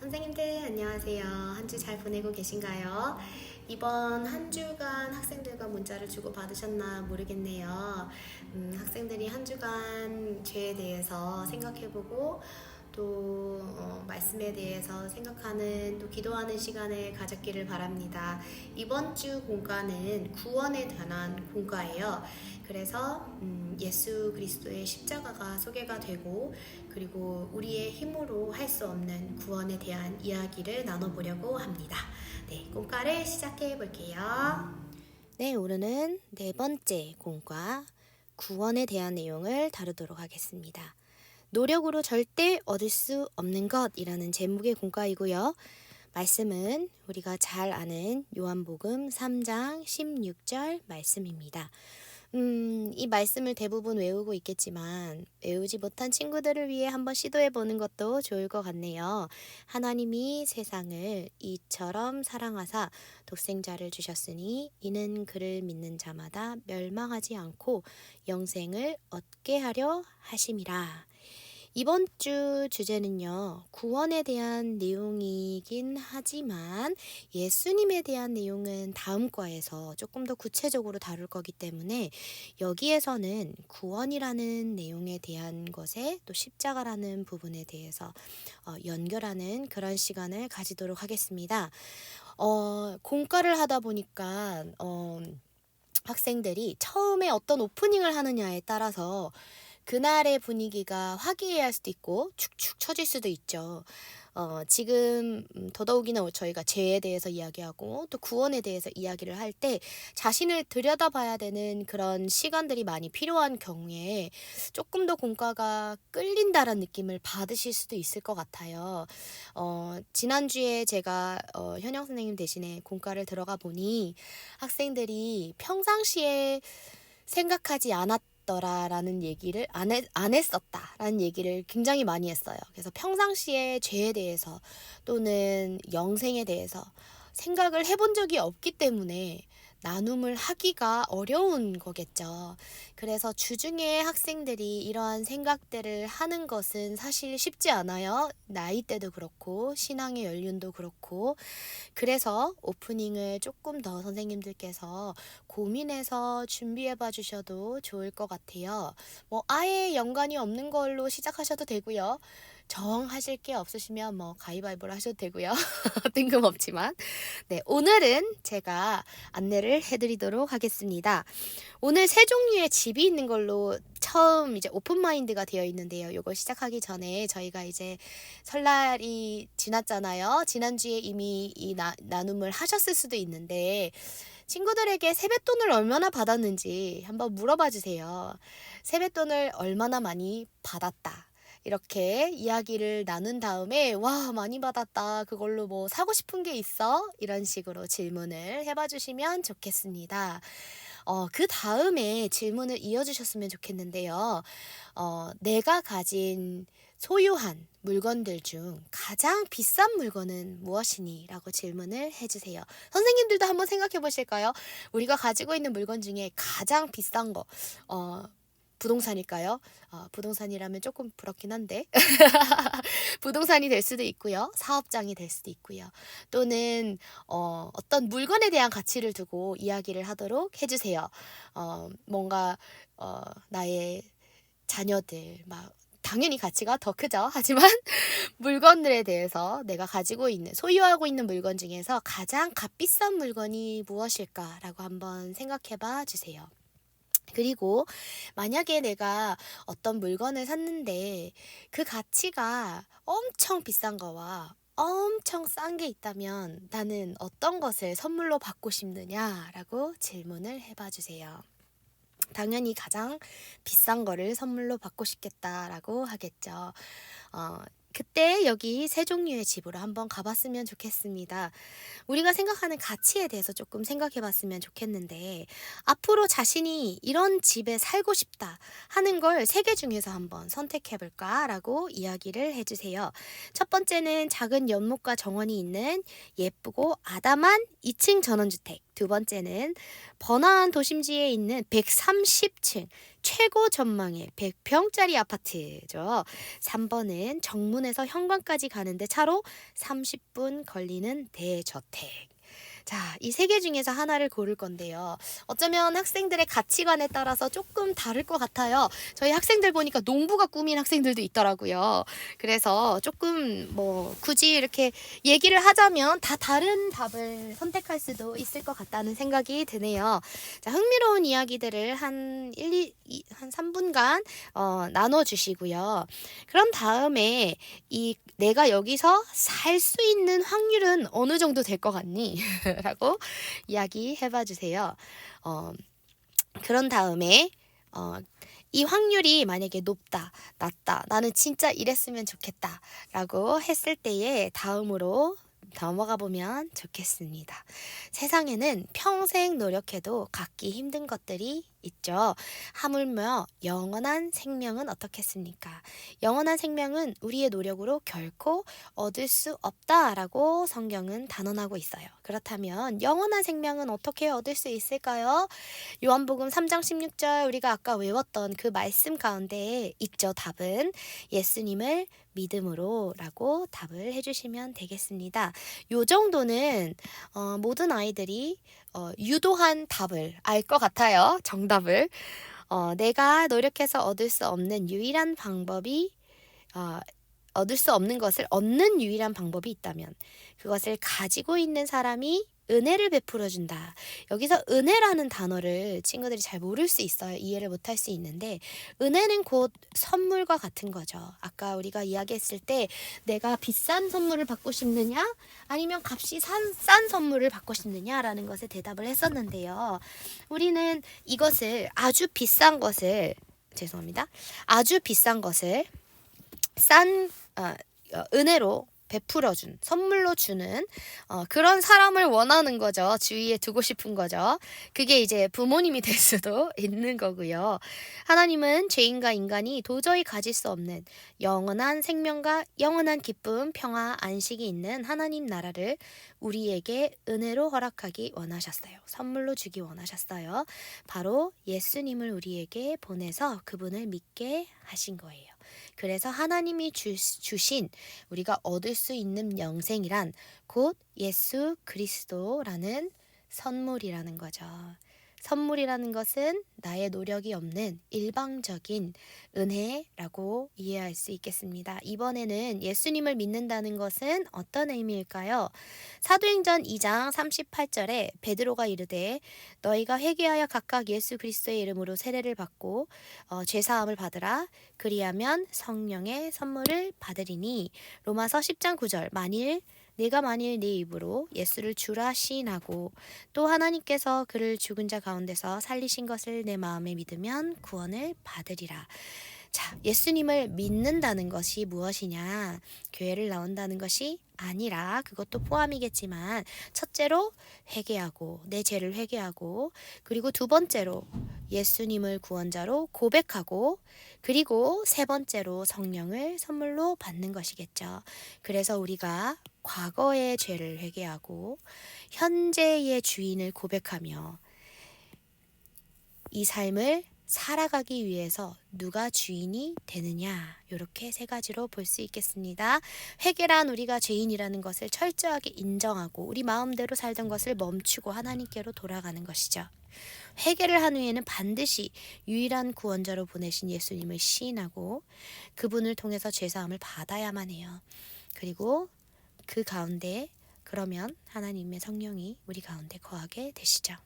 선생님들 안녕하세요. 한 주 잘 보내고 계신가요? 이번 한 주간 학생들과 문자를 주고 받으셨나 모르겠네요. 학생들이 한 주간 죄에 대해서 생각해보고 또 말씀에 대해서 생각하는 또 기도하는 시간을 가졌기를 바랍니다. 이번 주 공과는 구원에 관한 공과예요. 그래서 예수 그리스도의 십자가가 소개가 되고 그리고 우리의 힘으로 할 수 없는 구원에 대한 이야기를 나눠보려고 합니다. 네, 공과를 시작해 볼게요. 네, 오늘은 네 번째 공과 구원에 대한 내용을 다루도록 하겠습니다. 노력으로 절대 얻을 수 없는 것이라는 제목의 공과이고요. 말씀은 우리가 잘 아는 요한복음 3장 16절 말씀입니다. 이 말씀을 대부분 외우고 있겠지만 외우지 못한 친구들을 위해 한번 시도해 보는 것도 좋을 것 같네요. 하나님이 세상을 이처럼 사랑하사 독생자를 주셨으니 이는 그를 믿는 자마다 멸망하지 않고 영생을 얻게 하려 하심이라. 이번 주 주제는요, 구원에 대한 내용이긴 하지만 예수님에 대한 내용은 다음 과에서 조금 더 구체적으로 다룰 거기 때문에 여기에서는 구원이라는 내용에 대한 것에 또 십자가라는 부분에 대해서 연결하는 그런 시간을 가지도록 하겠습니다. 공과를 하다 보니까 학생들이 처음에 어떤 오프닝을 하느냐에 따라서 그날의 분위기가 화기애애할 수도 있고 축축 처질 수도 있죠. 지금 더더욱이나 저희가 죄에 대해서 이야기하고 또 구원에 대해서 이야기를 할 때 자신을 들여다봐야 되는 그런 시간들이 많이 필요한 경우에 조금 더 공과가 끌린다라는 느낌을 받으실 수도 있을 것 같아요. 지난주에 제가 현영 선생님 대신에 공과를 들어가 보니 학생들이 평상시에 생각하지 않았더라라는 얘기를 안 했었다라는 얘기를 굉장히 많이 했어요. 그래서 평상시에 죄에 대해서 또는 영생에 대해서 생각을 해본 적이 없기 때문에 나눔을 하기가 어려운 거겠죠. 그래서 주중에 학생들이 이러한 생각들을 하는 것은 사실 쉽지 않아요. 나이대도 그렇고 신앙의 연륜도 그렇고. 그래서 오프닝을 조금 더 선생님들께서 고민해서 준비해봐 주셔도 좋을 것 같아요. 아예 연관이 없는 걸로 시작하셔도 되고요. 정하실 게 없으시면 가위바위보를 하셔도 되고요. 뜬금없지만. 네, 오늘은 제가 안내를 해드리도록 하겠습니다. 오늘 세 종류의 집이 있는 걸로 처음 이제 오픈마인드가 되어 있는데요. 이걸 시작하기 전에 저희가 이제 설날이 지났잖아요. 지난주에 이미 이 나눔을 하셨을 수도 있는데 친구들에게 세뱃돈을 얼마나 받았는지 한번 물어봐 주세요. 세뱃돈을 얼마나 많이 받았다. 이렇게 이야기를 나눈 다음에 와 많이 받았다. 그걸로 뭐 사고 싶은 게 있어? 이런 식으로 질문을 해봐 주시면 좋겠습니다. 그 다음에 질문을 이어주셨으면 좋겠는데요. 내가 가진 소유한 물건들 중 가장 비싼 물건은 무엇이니? 라고 질문을 해주세요. 선생님들도 한번 생각해 보실까요? 우리가 가지고 있는 물건 중에 가장 비싼 거, 부동산일까요? 부동산이라면 조금 부럽긴 한데 부동산이 될 수도 있고요. 사업장이 될 수도 있고요. 또는 어떤 물건에 대한 가치를 두고 이야기를 하도록 해주세요. 뭔가 나의 자녀들 막 당연히 가치가 더 크죠. 하지만 물건들에 대해서 내가 가지고 있는 소유하고 있는 물건 중에서 가장 값비싼 물건이 무엇일까라고 한번 생각해 봐 주세요. 그리고 만약에 내가 어떤 물건을 샀는데 그 가치가 엄청 비싼 거와 엄청 싼 게 있다면 나는 어떤 것을 선물로 받고 싶느냐라고 질문을 해봐 주세요. 당연히 가장 비싼 거를 선물로 받고 싶겠다라고 하겠죠. 그때 여기 세 종류의 집으로 한번 가봤으면 좋겠습니다. 우리가 생각하는 가치에 대해서 조금 생각해 봤으면 좋겠는데 앞으로 자신이 이런 집에 살고 싶다 하는 걸 세 개 중에서 한번 선택해 볼까라고 이야기를 해주세요. 첫 번째는 작은 연못과 정원이 있는 예쁘고 아담한 2층 전원주택. 두 번째는 번화한 도심지에 있는 130층 최고 전망의 100평짜리 아파트죠. 3번은 정문에서 현관까지 가는데 차로 30분 걸리는 대저택. 자, 이 세 개 중에서 하나를 고를 건데요. 어쩌면 학생들의 가치관에 따라서 조금 다를 것 같아요. 저희 학생들 보니까 농부가 꿈인 학생들도 있더라고요. 그래서 조금 굳이 이렇게 얘기를 하자면 다 다른 답을 선택할 수도 있을 것 같다는 생각이 드네요. 자, 흥미로운 이야기들을 한 3분간 나눠주시고요. 그럼 다음에 내가 여기서 살 수 있는 확률은 어느 정도 될 것 같니? 라고 이야기해봐 주세요. 그런 다음에 이 확률이 만약에 높다, 낮다, 나는 진짜 이랬으면 좋겠다 라고 했을 때에 다음으로 넘어가 보면 좋겠습니다. 세상에는 평생 노력해도 갖기 힘든 것들이 있죠. 하물며 영원한 생명은 어떻겠습니까? 영원한 생명은 우리의 노력으로 결코 얻을 수 없다라고 성경은 단언하고 있어요. 그렇다면 영원한 생명은 어떻게 얻을 수 있을까요? 요한복음 3장 16절 우리가 아까 외웠던 그 말씀 가운데 있죠. 답은 예수님을 믿음으로 라고 답을 해주시면 되겠습니다. 요 정도는 모든 아이들이 유도한 답을 알 것 같아요. 정답을. 내가 노력해서 얻을 수 없는 유일한 방법이 얻을 수 없는 것을 얻는 유일한 방법이 있다면 그것을 가지고 있는 사람이 은혜를 베풀어 준다. 여기서 은혜라는 단어를 친구들이 잘 모를 수 있어요. 이해를 못할 수 있는데 은혜는 곧 선물과 같은 거죠. 아까 우리가 이야기했을 때 내가 비싼 선물을 받고 싶느냐 아니면 값이 싼 선물을 받고 싶느냐라는 것에 대답을 했었는데요. 우리는 이것을 아주 비싼 것을 싼 은혜로 베풀어준 선물로 주는 그런 사람을 원하는 거죠. 주위에 두고 싶은 거죠. 그게 이제 부모님이 될 수도 있는 거고요. 하나님은 죄인과 인간이 도저히 가질 수 없는 영원한 생명과 영원한 기쁨, 평화, 안식이 있는 하나님 나라를 우리에게 은혜로 허락하기 원하셨어요. 선물로 주기 원하셨어요. 바로 예수님을 우리에게 보내서 그분을 믿게 하신 거예요. 그래서 하나님이 주신 우리가 얻을 수 있는 영생이란 곧 예수 그리스도라는 선물이라는 거죠. 선물이라는 것은 나의 노력이 없는 일방적인 은혜라고 이해할 수 있겠습니다. 이번에는 예수님을 믿는다는 것은 어떤 의미일까요? 사도행전 2장 38절에 베드로가 이르되 너희가 회개하여 각각 예수 그리스도의 이름으로 세례를 받고 죄사함을 받으라. 그리하면 성령의 선물을 받으리니. 로마서 10장 9절 내가 만일 네 입으로 예수를 주라 시인하고 또 하나님께서 그를 죽은 자 가운데서 살리신 것을 내 마음에 믿으면 구원을 받으리라. 자, 예수님을 믿는다는 것이 무엇이냐? 교회를 나온다는 것이 아니라 그것도 포함이겠지만 첫째로 회개하고 내 죄를 회개하고 그리고 두 번째로 예수님을 구원자로 고백하고 그리고 세 번째로 성령을 선물로 받는 것이겠죠. 그래서 우리가 과거의 죄를 회개하고 현재의 주인을 고백하며 이 삶을 살아가기 위해서 누가 주인이 되느냐 이렇게 세 가지로 볼 수 있겠습니다. 회개란 우리가 죄인이라는 것을 철저하게 인정하고 우리 마음대로 살던 것을 멈추고 하나님께로 돌아가는 것이죠. 회개를 한 후에는 반드시 유일한 구원자로 보내신 예수님을 시인하고 그분을 통해서 죄사함을 받아야만 해요. 그리고 그 가운데 그러면 하나님의 성령이 우리 가운데 거하게 되시죠.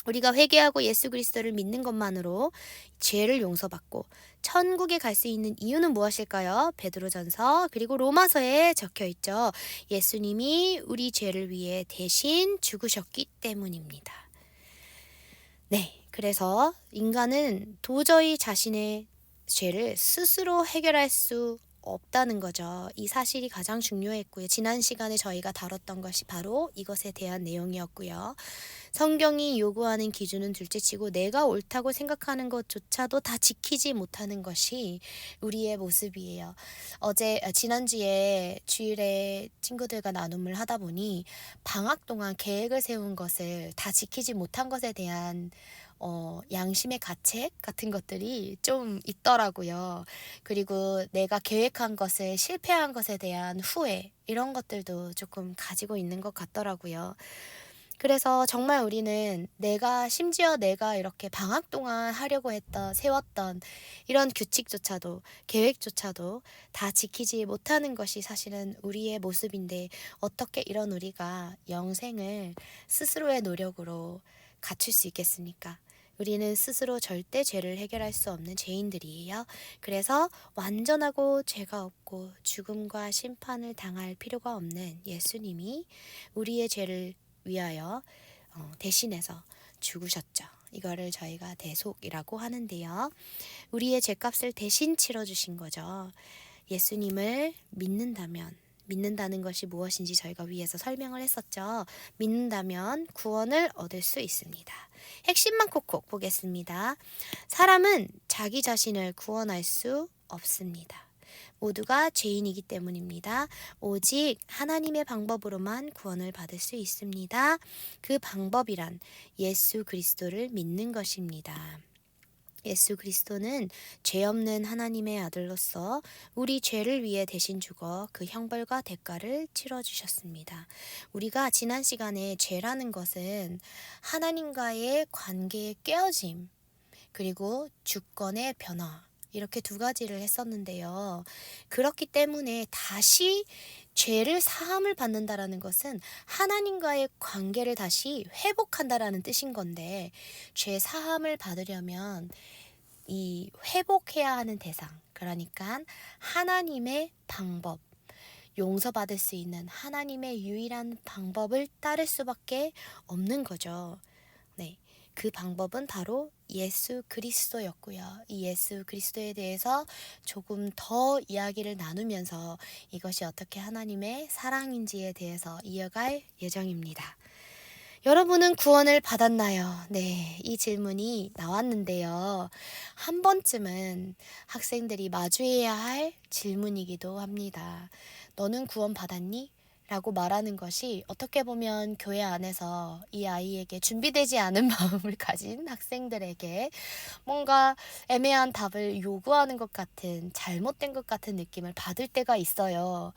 우리가 회개하고 예수 그리스도를 믿는 것만으로 죄를 용서받고 천국에 갈 수 있는 이유는 무엇일까요? 베드로전서 그리고 로마서에 적혀 있죠. 예수님이 우리 죄를 위해 대신 죽으셨기 때문입니다. 네, 그래서 인간은 도저히 자신의 죄를 스스로 해결할 수 없다는 거죠. 이 사실이 가장 중요했고요. 지난 시간에 저희가 다뤘던 것이 바로 이것에 대한 내용이었고요. 성경이 요구하는 기준은 둘째치고 내가 옳다고 생각하는 것조차도 다 지키지 못하는 것이 우리의 모습이에요. 지난주에 주일에 친구들과 나눔을 하다 보니 방학 동안 계획을 세운 것을 다 지키지 못한 것에 대한 양심의 가책 같은 것들이 좀 있더라고요. 그리고 내가 계획한 것을 실패한 것에 대한 후회, 이런 것들도 조금 가지고 있는 것 같더라고요. 그래서 정말 우리는 심지어 내가 이렇게 방학 동안 하려고 세웠던 이런 규칙조차도, 계획조차도 다 지키지 못하는 것이 사실은 우리의 모습인데, 어떻게 이런 우리가 영생을 스스로의 노력으로 갖출 수 있겠습니까? 우리는 스스로 절대 죄를 해결할 수 없는 죄인들이에요. 그래서 완전하고 죄가 없고 죽음과 심판을 당할 필요가 없는 예수님이 우리의 죄를 위하여 대신해서 죽으셨죠. 이거를 저희가 대속이라고 하는데요. 우리의 죄값을 대신 치러주신 거죠. 예수님을 믿는다는 것이 무엇인지 저희가 위에서 설명을 했었죠. 믿는다면 구원을 얻을 수 있습니다. 핵심만 콕콕 보겠습니다. 사람은 자기 자신을 구원할 수 없습니다. 모두가 죄인이기 때문입니다. 오직 하나님의 방법으로만 구원을 받을 수 있습니다. 그 방법이란 예수 그리스도를 믿는 것입니다. 예수 그리스도는 죄 없는 하나님의 아들로서 우리 죄를 위해 대신 죽어 그 형벌과 대가를 치러주셨습니다. 우리가 지난 시간에 죄라는 것은 하나님과의 관계의 깨어짐, 그리고 주권의 변화, 이렇게 두 가지를 했었는데요. 그렇기 때문에 다시 죄를 사함을 받는다라는 것은 하나님과의 관계를 다시 회복한다라는 뜻인 건데, 죄 사함을 받으려면 이 회복해야 하는 대상, 그러니까 하나님의 방법, 용서받을 수 있는 하나님의 유일한 방법을 따를 수밖에 없는 거죠. 네. 그 방법은 바로 예수 그리스도였고요. 이 예수 그리스도에 대해서 조금 더 이야기를 나누면서 이것이 어떻게 하나님의 사랑인지에 대해서 이어갈 예정입니다. 여러분은 구원을 받았나요? 네, 이 질문이 나왔는데요. 한 번쯤은 학생들이 마주해야 할 질문이기도 합니다. 너는 구원 받았니? 라고 말하는 것이 어떻게 보면 교회 안에서 이 아이에게 준비되지 않은 마음을 가진 학생들에게 뭔가 애매한 답을 요구하는 것 같은, 잘못된 것 같은 느낌을 받을 때가 있어요.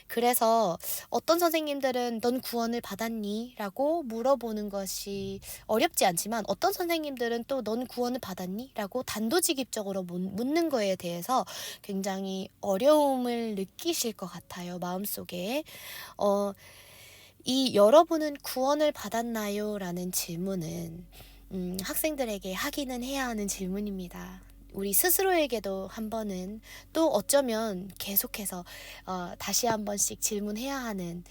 그래서 어떤 선생님들은 넌 구원을 받았니? 라고 물어보는 것이 어렵지 않지만, 어떤 선생님들은 또 넌 구원을 받았니? 라고 단도직입적으로 묻는 거에 대해서 굉장히 어려움을 느끼실 것 같아요, 마음속에. 이 여러분은 구원을 받았나요? 라는 질문은 학생들에게 하기는 해야 하는 질문입니다. 우리 스스로에게도 한 번은, 또 어쩌면 계속해서 다시 한 번씩 질문해야 하는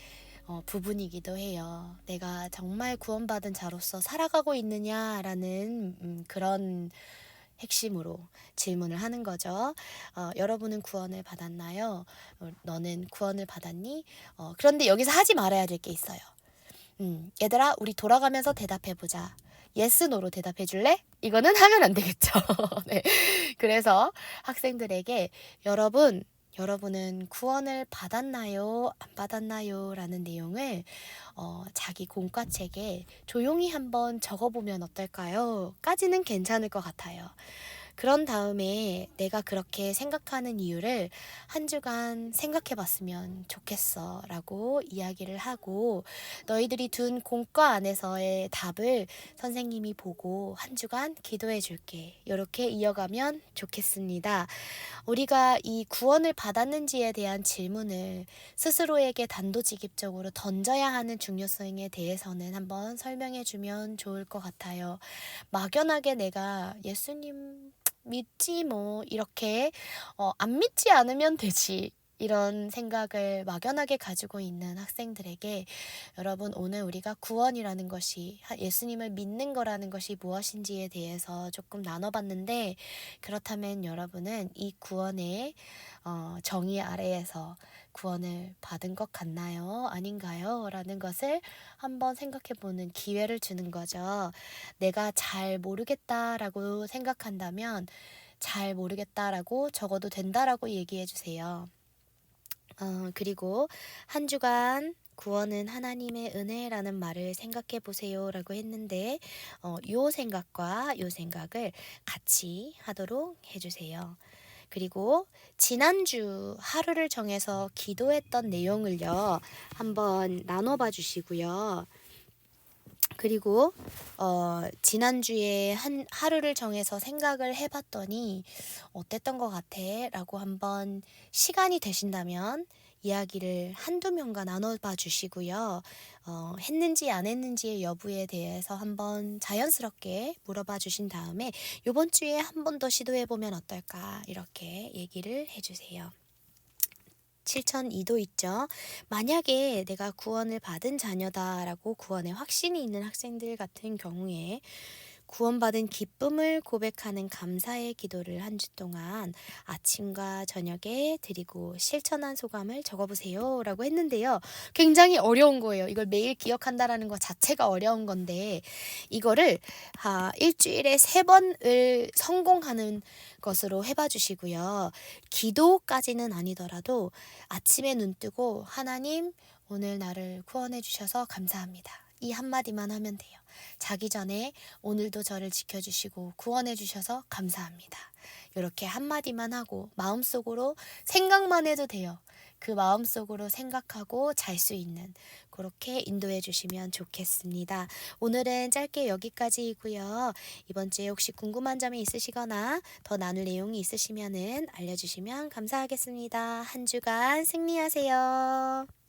부분이기도 해요. 내가 정말 구원받은 자로서 살아가고 있느냐라는 그런 핵심으로 질문을 하는 거죠. 여러분은 구원을 받았나요? 너는 구원을 받았니? 그런데 여기서 하지 말아야 될 게 있어요. 얘들아, 우리 돌아가면서 대답해보자. 예스, 노로 대답해 줄래? 이거는 하면 안 되겠죠. 네. 그래서 학생들에게 여러분은 구원을 받았나요? 안 받았나요? 라는 내용을 자기 공과책에 조용히 한번 적어보면 어떨까요? 까지는 괜찮을 것 같아요. 그런 다음에 내가 그렇게 생각하는 이유를 한 주간 생각해 봤으면 좋겠어 라고 이야기를 하고, 너희들이 둔 공과 안에서의 답을 선생님이 보고 한 주간 기도해 줄게, 이렇게 이어가면 좋겠습니다. 우리가 이 구원을 받았는지에 대한 질문을 스스로에게 단도직입적으로 던져야 하는 중요성에 대해서는 한번 설명해 주면 좋을 것 같아요. 막연하게 내가 예수님 믿지 뭐 이렇게 안 믿지 않으면 되지, 이런 생각을 막연하게 가지고 있는 학생들에게, 여러분, 오늘 우리가 구원이라는 것이, 예수님을 믿는 거라는 것이 무엇인지에 대해서 조금 나눠봤는데, 그렇다면 여러분은 이 구원의 정의 아래에서 구원을 받은 것 같나요? 아닌가요? 라는 것을 한번 생각해보는 기회를 주는 거죠. 내가 잘 모르겠다라고 생각한다면 잘 모르겠다라고 적어도 된다라고 얘기해 주세요. 그리고 한 주간 구원은 하나님의 은혜라는 말을 생각해 보세요 라고 했는데 요 생각과 요 생각을 같이 하도록 해주세요. 그리고 지난주 하루를 정해서 기도했던 내용을요 한번 나눠봐 주시고요. 그리고 지난주에 하루를 정해서 생각을 해봤더니 어땠던 것 같아? 라고 한번 시간이 되신다면 이야기를 한두 명과 나눠봐 주시고요. 했는지 안 했는지의 여부에 대해서 한번 자연스럽게 물어봐 주신 다음에 이번 주에 한 번 더 시도해보면 어떨까? 이렇게 얘기를 해주세요. 7002도 있죠. 만약에 내가 구원을 받은 자녀다라고 구원에 확신이 있는 학생들 같은 경우에 구원받은 기쁨을 고백하는 감사의 기도를 한 주 동안 아침과 저녁에 드리고 실천한 소감을 적어보세요 라고 했는데요. 굉장히 어려운 거예요. 이걸 매일 기억한다라는 것 자체가 어려운 건데 이거를 일주일에 3번을 성공하는 것으로 해봐 주시고요. 기도까지는 아니더라도 아침에 눈 뜨고 하나님 오늘 나를 구원해 주셔서 감사합니다. 이 한마디만 하면 돼요. 자기 전에 오늘도 저를 지켜주시고 구원해 주셔서 감사합니다. 이렇게 한마디만 하고 마음속으로 생각만 해도 돼요. 그 마음속으로 생각하고 잘 수 있는 그렇게 인도해 주시면 좋겠습니다. 오늘은 짧게 여기까지이고요. 이번 주에 혹시 궁금한 점이 있으시거나 더 나눌 내용이 있으시면은 알려주시면 감사하겠습니다. 한 주간 승리하세요.